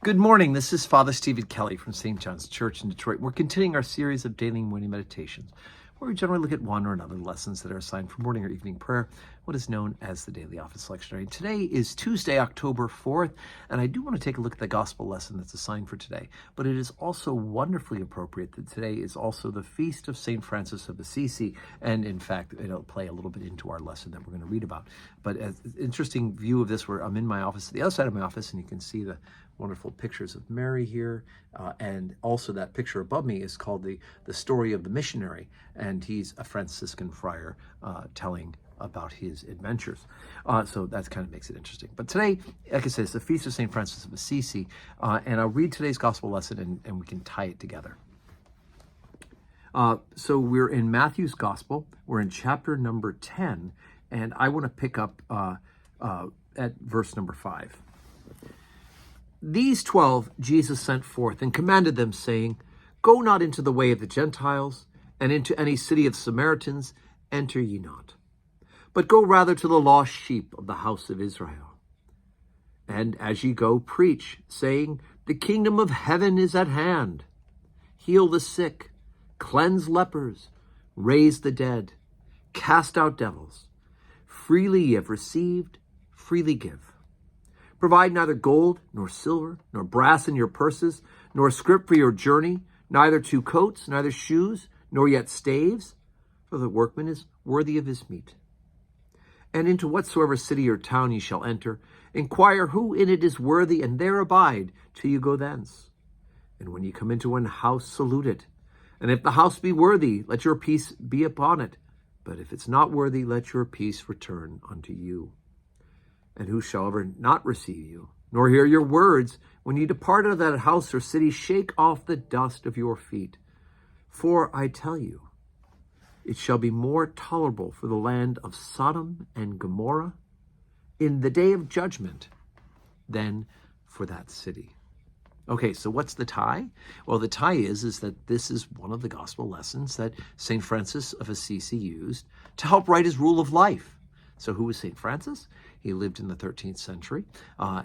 Good morning. This is Father Stephen Kelly from St. John's Church in Detroit. We're continuing our series of daily and morning meditations, where we generally look at one or another lessons that are assigned for morning or evening prayer, what is known as the Daily Office Lectionary. Today is Tuesday, October 4th, and I do want to take a look at the gospel lesson that's assigned for today. But it is also wonderfully appropriate that today is also the feast of St. Francis of Assisi, and in fact, it'll play a little bit into our lesson that we're going to read about. But an interesting view of this, where I'm in my office, the other side of my office, and you can see the wonderful pictures of Mary here, and also that picture above me is called the story of the missionary, and he's a Franciscan friar telling about his adventures. So that kind of makes it interesting. But today, like I said, it's the Feast of St. Francis of Assisi, and I'll read today's gospel lesson and we can tie it together. So we're in Matthew's gospel. We're in chapter number 10, and I want to pick up at verse number 5. These 12 Jesus sent forth and commanded them, saying, Go not into the way of the Gentiles, and into any city of Samaritans enter ye not, but go rather to the lost sheep of the house of Israel. And as ye go, preach, saying, The kingdom of heaven is at hand. Heal the sick, cleanse lepers, raise the dead, cast out devils. Freely ye have received, freely give. Provide neither gold, nor silver, nor brass in your purses, nor scrip for your journey, neither 2 coats, neither shoes, nor yet staves, for the workman is worthy of his meat. And into whatsoever city or town ye shall enter, inquire who in it is worthy, and there abide till you go thence. And when ye come into an house, salute it. And if the house be worthy, let your peace be upon it. But if it's not worthy, let your peace return unto you. And whosoever not receive you, nor hear your words, when ye depart out of that house or city, shake off the dust of your feet. For I tell you, it shall be more tolerable for the land of Sodom and Gomorrah in the day of judgment than for that city. Okay, so what's the tie? Well, the tie is that this is one of the gospel lessons that St. Francis of Assisi used to help write his rule of life. So who was St. Francis? He lived in the 13th century.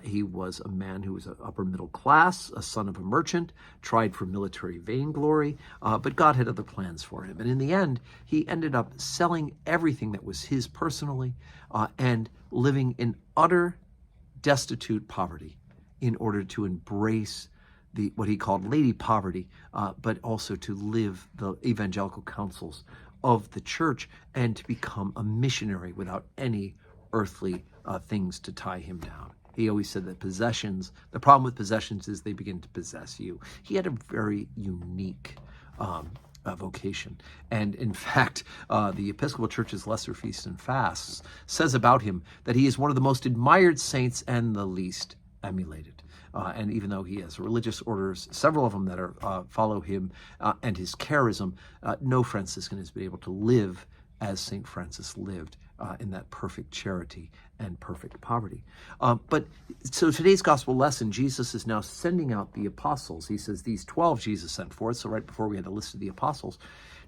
He was a man who was upper middle class, a son of a merchant, tried for military vainglory, but God had other plans for him. And in the end, he ended up selling everything that was his personally and living in utter destitute poverty in order to embrace what he called lady poverty, but also to live the evangelical counsels of the church and to become a missionary without any earthly things to tie him down. He always said that the problem with possessions is they begin to possess you. He had a very unique vocation. And in fact, the Episcopal Church's Lesser Feasts and Fasts says about him that he is one of the most admired saints and the least emulated. And even though he has religious orders, several of them that are follow him and his charism, no Franciscan has been able to live as St. Francis lived in that perfect charity and perfect poverty. So today's gospel lesson, Jesus is now sending out the apostles. He says these 12 Jesus sent forth. So right before we had a list of the apostles,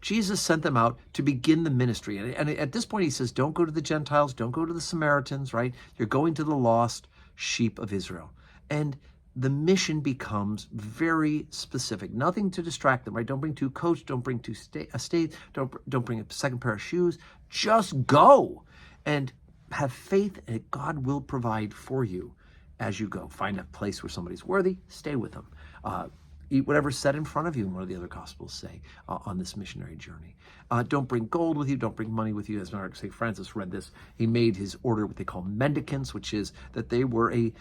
Jesus sent them out to begin the ministry. And at this point he says, don't go to the Gentiles, don't go to the Samaritans, right? You're going to the lost sheep of Israel. And the mission becomes very specific. Nothing to distract them, right? Don't bring 2 coats, don't bring a staves, don't bring a second pair of shoes. Just go and have faith that God will provide for you as you go. Find a place where somebody's worthy, stay with them. Eat whatever's set in front of you, and one of the other Gospels say on this missionary journey. Don't bring gold with you, don't bring money with you. As St. Francis read this, he made his order what they call mendicants, which is that they were an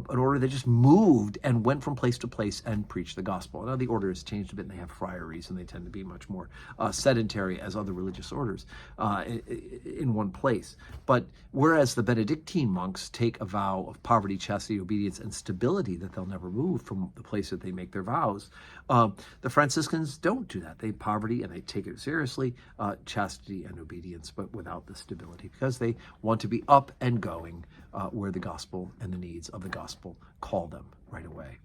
order that just moved and went from place to place and preached the gospel. Now the order has changed a bit, and they have friaries, and they tend to be much more sedentary as other religious orders in one place. But whereas the Benedictine monks take a vow of poverty, chastity, obedience, and stability that they'll never move from the place that they make their vows, the Franciscans don't do that. They poverty and they take it seriously, chastity and obedience, but without the stability, because they want to be up and going where the gospel and the needs of the gospel call them right away.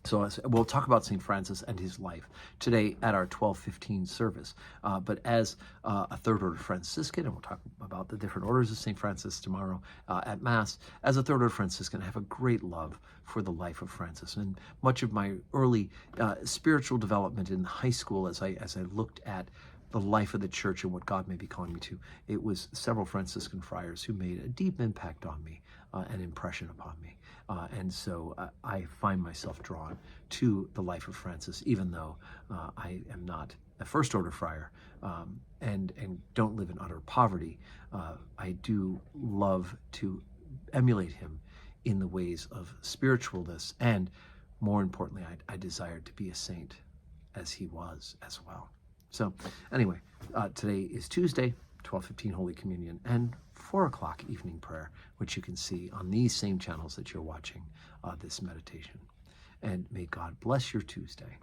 So we'll talk about St. Francis and his life today at our 12:15 service. But as a Third Order Franciscan, and we'll talk about the different orders of St. Francis tomorrow at Mass, as a Third Order Franciscan, I have a great love for the life of Francis. And much of my early spiritual development in high school, as I looked at the life of the church and what God may be calling me to, it was several Franciscan friars who made a deep impact on me, an impression upon me. And so I find myself drawn to the life of Francis, even though I am not a First Order friar and don't live in utter poverty. I do love to emulate him in the ways of spiritualness, and more importantly, I desire to be a saint as he was as well. So anyway, today is Tuesday, 12:15 Holy Communion, and 4 o'clock evening prayer, which you can see on these same channels that you're watching this meditation. And may God bless your Tuesday.